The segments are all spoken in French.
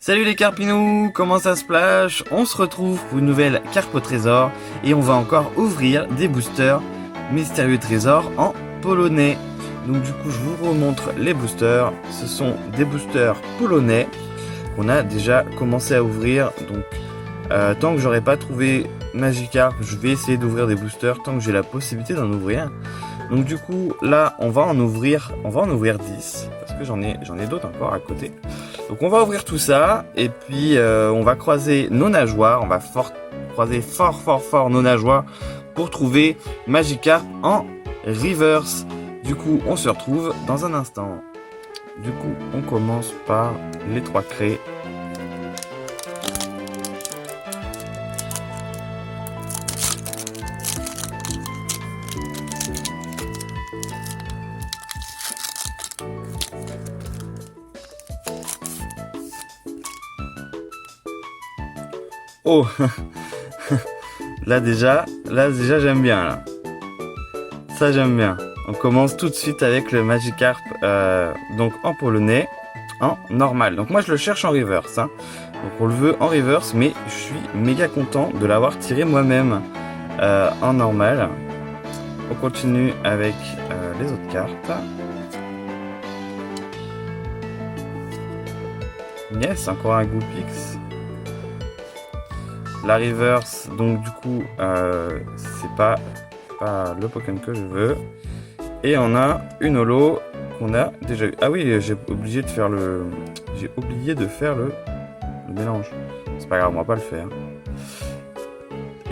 Salut les carpinous, comment ça se plage? On se retrouve pour une nouvelle carpe au trésor et on va encore ouvrir des boosters mystérieux trésors en polonais. Donc du coup je vous remontre les boosters, ce sont des boosters polonais qu'on a déjà commencé à ouvrir. Donc tant que j'aurai pas trouvé Magikarp, je vais essayer d'ouvrir des boosters tant que j'ai la possibilité d'en ouvrir. Donc du coup là on va en ouvrir 10 parce que j'en ai d'autres encore à côté. Donc on va ouvrir tout ça et puis on va croiser nos nageoires, on va croiser fort nos nageoires pour trouver Magikarp en reverse. Du coup on se retrouve dans un instant. Du coup on commence par les 3 craies. Oh là déjà j'aime bien là. Ça j'aime bien. On commence tout de suite avec le Magikarp donc en polonais, en normal. Donc moi je le cherche en reverse. Hein. Donc on le veut en reverse, mais je suis méga content de l'avoir tiré moi-même en normal. On continue avec les autres cartes. Yes, encore un Goopix. La reverse, donc du coup, c'est pas le Pokémon que je veux. Et on a une holo qu'on a déjà eu. Ah oui, j'ai oublié de faire le mélange. C'est pas grave, on va pas le faire.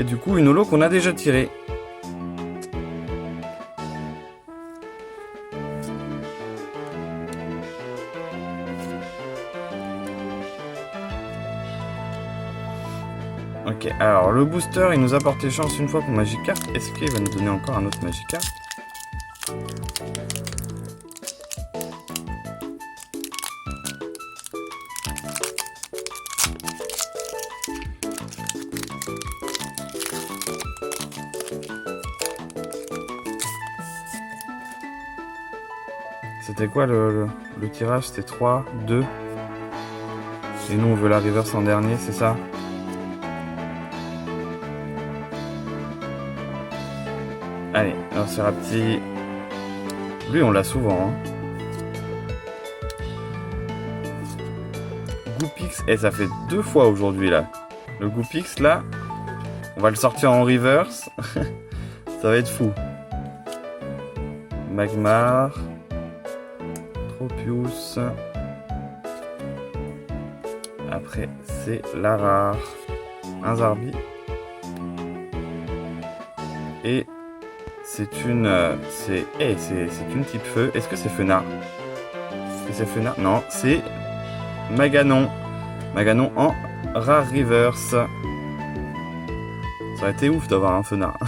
Et du coup, une holo qu'on a déjà tirée. Ok, alors le booster il nous a porté chance une fois pour Magikarp. Est-ce qu'il va nous donner encore un autre Magikarp? C'était quoi le tirage? C'était 3, 2. Et nous on veut la reverse en dernier, c'est ça? Allez, alors c'est Rapti. Lui on l'a souvent. Hein. Goopix, et ça fait 2 fois aujourd'hui là. Le Goopix là, on va le sortir en reverse. Ça va être fou. Magmar. Tropius. Après c'est la rare. Un Zarbi. Et c'est une type feu. Est-ce que c'est Fenard? Est-ce que c'est Fenard? Non, c'est Maganon. Maganon en rare reverse. Ça aurait été ouf d'avoir un Fenard.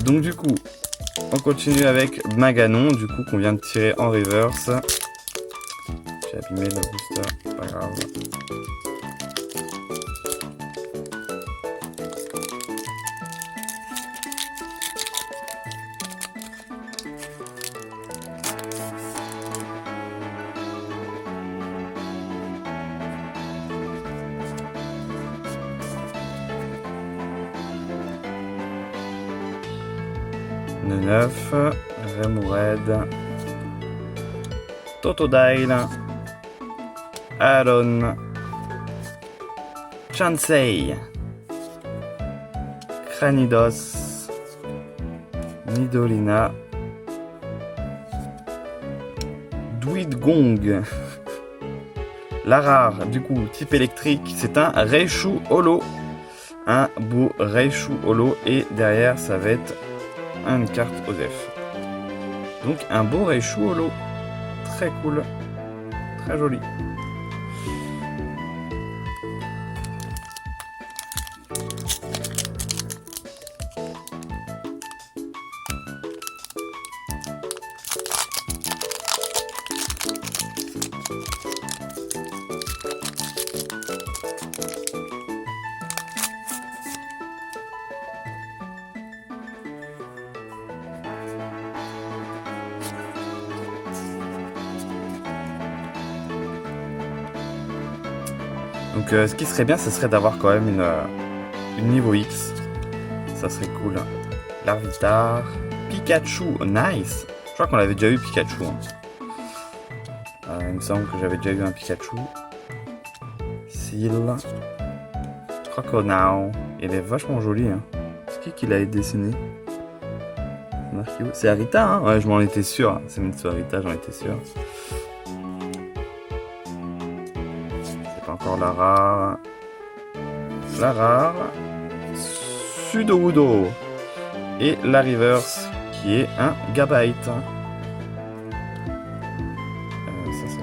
Donc du coup, on continue avec Maganon, du coup qu'on vient de tirer en reverse. J'ai abîmé le booster, c'est pas grave. Neuf, Remoraid, Totodile, Aaron, Chansey, Cranidos, Nidolina, Dwidgong. La rare, du coup, type électrique, c'est un Raichu Holo. Un beau Raichu Holo et derrière ça va être une carte Osef. Donc un beau Raichu Holo. Très cool. Très joli. Donc ce qui serait bien, ce serait d'avoir quand même une niveau X. Ça serait cool. Larvitar, Pikachu, nice. Je crois qu'on avait déjà eu Pikachu. Il me semble que j'avais déjà eu un Pikachu. Seal. Croconau. Il est vachement joli. Hein. C'est qui l'a dessiné? C'est Arita, hein? Ouais, je m'en étais sûr. C'est Mitsu Arita, j'en étais sûr. C'est pas encore la rare. La rare. Sudowoodo. Et la reverse, qui est un Gabite. Ça, c'est...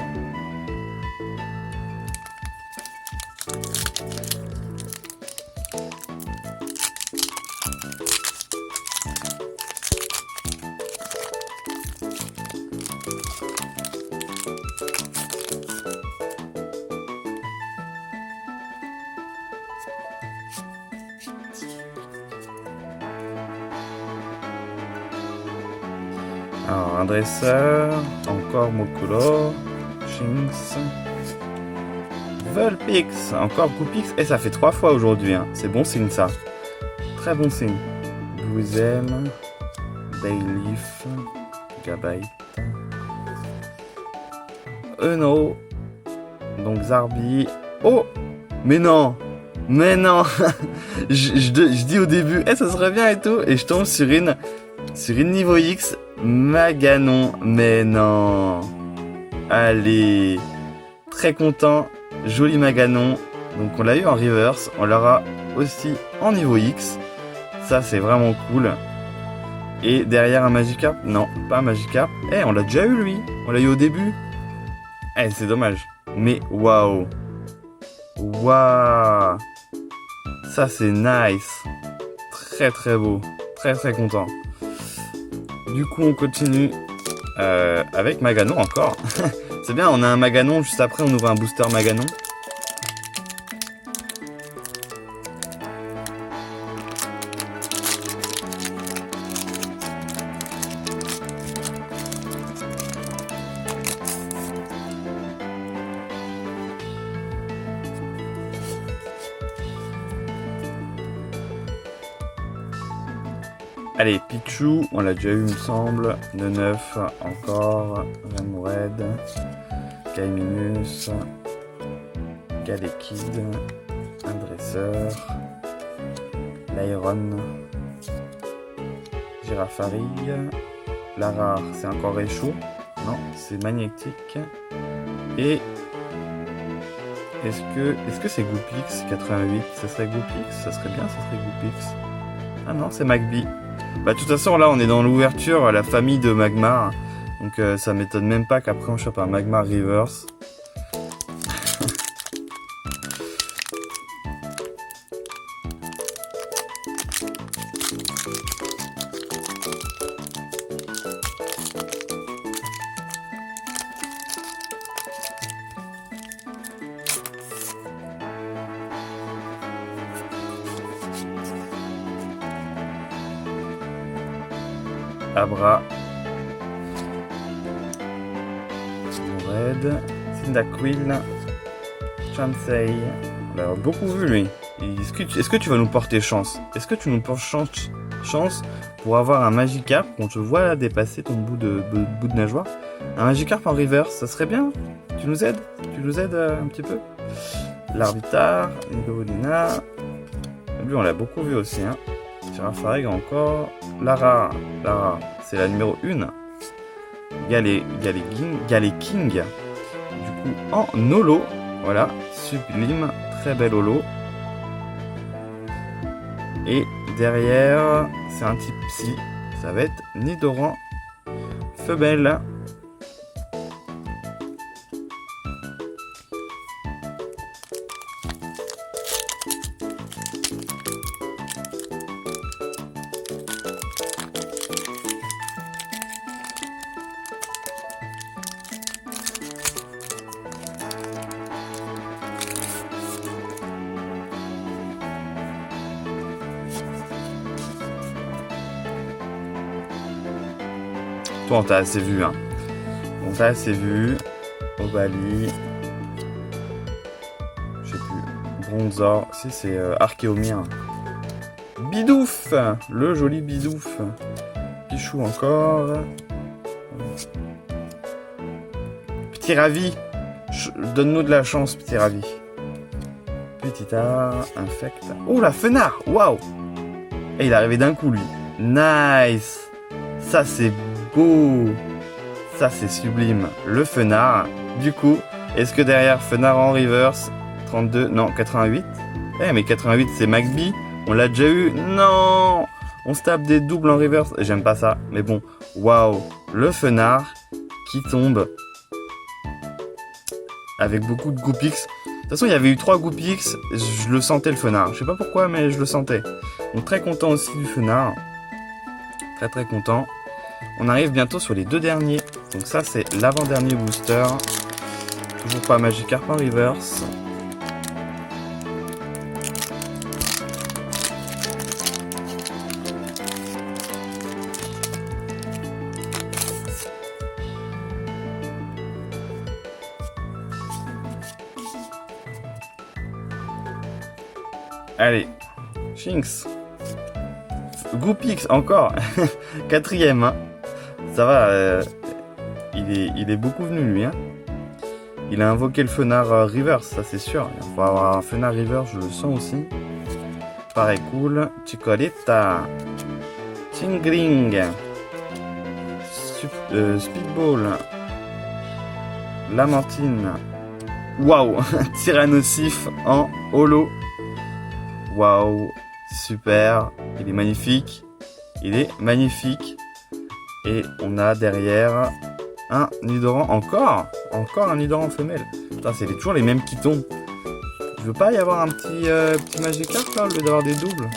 Alors, un dresseur, encore Mocolor, Shinx, Vulpix, encore Goupix, et ça fait 3 fois aujourd'hui, hein. C'est bon signe ça. Très bon signe. Bluezem, Bayleaf, Gabite, Uno, donc Zarbi. Oh! Mais non! Mais non! je dis au début, ça serait bien et tout, et je tombe sur une niveau X, Maganon. Mais non! Allez! Très content, joli Maganon. Donc on l'a eu en reverse, on l'aura aussi en niveau X. Ça c'est vraiment cool. Et derrière un Magikarp? Non, pas un Magikarp. On l'a déjà eu lui, on l'a eu au début. C'est dommage. Mais waouh! Waouh! Ça c'est nice. Très très beau. Très très content. Du coup on continue avec Maganon encore. C'est bien, on a un Maganon, juste après on ouvre un booster Maganon. Allez, Pichu, on l'a déjà eu, il me semble. Neuf, encore. Remoraid. Kaiminus. Galekid. Un dresseur. Lyron. Girafarig. La rare, c'est encore Réchaud. Non, c'est magnétique. Et est-ce que c'est Goupix 88? Ça serait Goupix? Ça serait bien, ça serait Goupix. Ah non, c'est Magby. Bah de toute façon là on est dans l'ouverture à la famille de Magmar. Donc ça m'étonne même pas qu'après on chope un Magmar Reverse. Abra, Red, Cyndaquil, Chansey. On l'a beaucoup vu lui. Est-ce que tu vas nous porter chance? Est-ce que tu nous portes chance pour avoir un Magikarp qu'on te voit là dépasser ton bout de nageoire? Un Magikarp en reverse, ça serait bien? Tu nous aides? Tu nous aides un petit peu? Larvitar, Nidovodina. Lui on l'a beaucoup vu aussi, hein. Girafarig encore. Lara, c'est la numéro 1. Galeking. Du coup, en holo. Voilà, sublime, très bel holo. Et derrière, c'est un type psy. Ça va être Nidoran femelle. Toi, on t'a assez vu, hein. On t'a assez vu. Obali. Je sais plus. Bronzor. Si, c'est Archéomir. Bidouf, le joli Bidouf. Pichou encore. Petit Ravi. Donne-nous de la chance, petit Ravi. Petit art, infect. Oh, la Fenard. Waouh. Et il est arrivé d'un coup, lui. Nice. Ça, c'est beau. Ça, c'est sublime. Le Fenard. Du coup, est-ce que derrière Fenard en reverse 32, non, 88. Eh, mais 88, c'est Magby. On l'a déjà eu. Non. On se tape des doubles en reverse. J'aime pas ça. Mais bon, waouh. Le Fenard qui tombe avec beaucoup de Goopix. De toute façon, il y avait eu 3 Goopix. Je le sentais, le Fenard. Je sais pas pourquoi, mais je le sentais. Donc, très content aussi du Fenard. Très, très content. On arrive bientôt sur les 2 derniers. Donc, ça, c'est l'avant-dernier booster. Toujours pas Magikarp en reverse. Allez, Shinx. Goopix encore. 4ème. Hein. Ça va. Il est beaucoup venu lui. Hein. Il a invoqué le Fenard Reverse, ça c'est sûr. Il va avoir un Fenard Reverse, je le sens aussi. Pareil cool. Chikorita. Tingling. Speedball. Lamentine. Waouh. Tyrannosif en holo. Waouh, super, il est magnifique, et on a derrière un Nidoran, encore un Nidoran femelle. Putain, c'est toujours les mêmes qui tombent. Je veux pas y avoir un petit Magikarp là, au lieu d'avoir des doubles.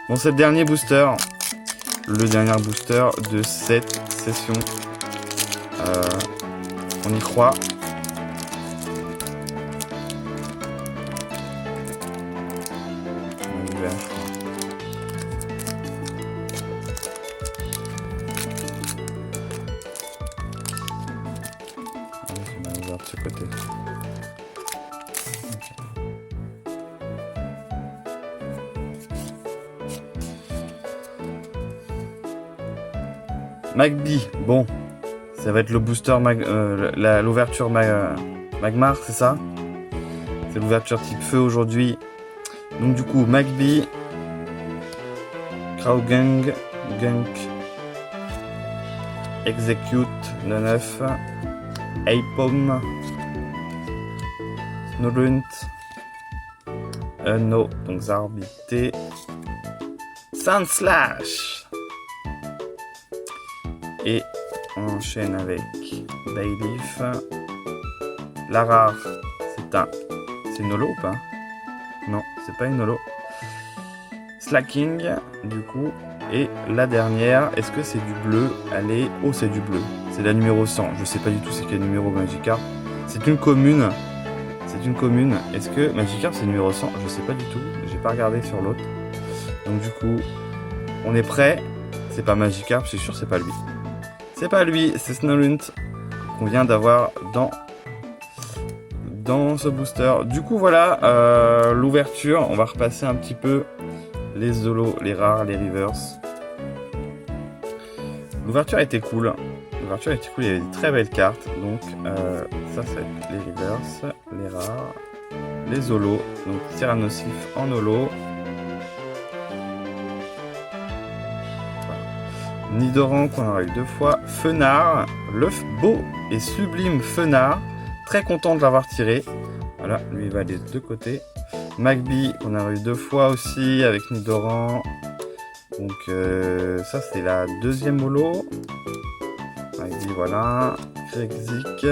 Bon, c'est le dernier booster de cette session. On y croit. De ce côté. Magby, bon, ça va être le booster l'ouverture Magmar, c'est ça? C'est l'ouverture type feu aujourd'hui. Donc du coup, Magby, Kraugang, Gunk, Execute, 9. Aipom, Snorunt, No, donc Zarbité, Sandslash. Et on enchaîne avec Bayleaf. La rare, c'est une holo ou pas? Non, c'est pas une holo. Slacking, du coup. Et la dernière, est-ce que c'est du bleu? Allez, oh c'est du bleu. C'est la numéro 100. Je sais pas du tout c'est quel numéro Magikarp. C'est une commune. Est-ce que Magikarp c'est numéro 100? Je sais pas du tout. J'ai pas regardé sur l'autre. Donc du coup, on est prêt. C'est pas Magikarp, c'est sûr c'est pas lui. C'est pas lui, c'est Snorunt qu'on vient d'avoir dans ce booster. Du coup voilà l'ouverture. On va repasser un petit peu les holos, les rares, les reverse. L'ouverture était cool. Il y avait des très belles cartes. Donc ça c'est les reverse, les rares, les holos. Donc Tyrannosif en holo. Voilà. Nidoran qu'on aura eu 2 fois. Fenard, le beau et sublime Fenard. Très content de l'avoir tiré. Voilà, lui il va des 2 côtés. Magby qu'on a eu 2 fois aussi avec Nidoran. Donc ça c'est la 2e holo. Magby voilà. Krexik.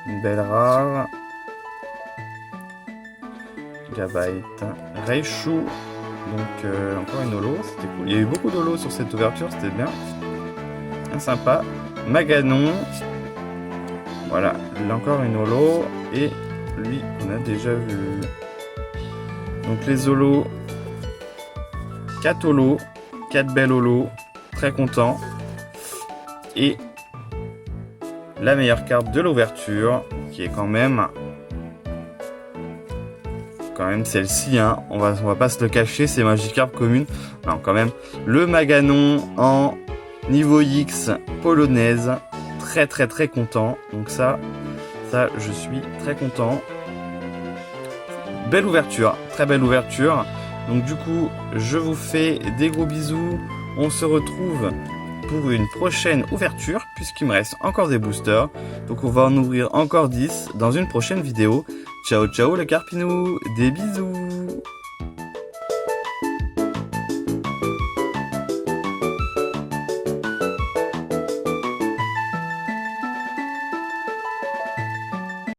Une belle rare. Gabite. Raichu. Donc encore une holo. C'était cool. Il y a eu beaucoup d'holo sur cette ouverture. C'était bien. Bien sympa. Maganon. Voilà. Il a encore une holo. Et lui on a déjà vu. Donc les holos. 4 holos, 4 belles holos, très content. Et la meilleure carte de l'ouverture, qui est quand même quand même celle-ci, hein. On va pas se le cacher, c'est Magikarp commune. Non, quand même. Le Maganon en niveau X polonaise. Très content. Donc ça, je suis très content. Belle ouverture, très belle ouverture. Donc du coup, je vous fais des gros bisous. On se retrouve pour une prochaine ouverture, puisqu'il me reste encore des boosters. Donc on va en ouvrir encore 10 dans une prochaine vidéo. Ciao ciao les Carpinous, des bisous.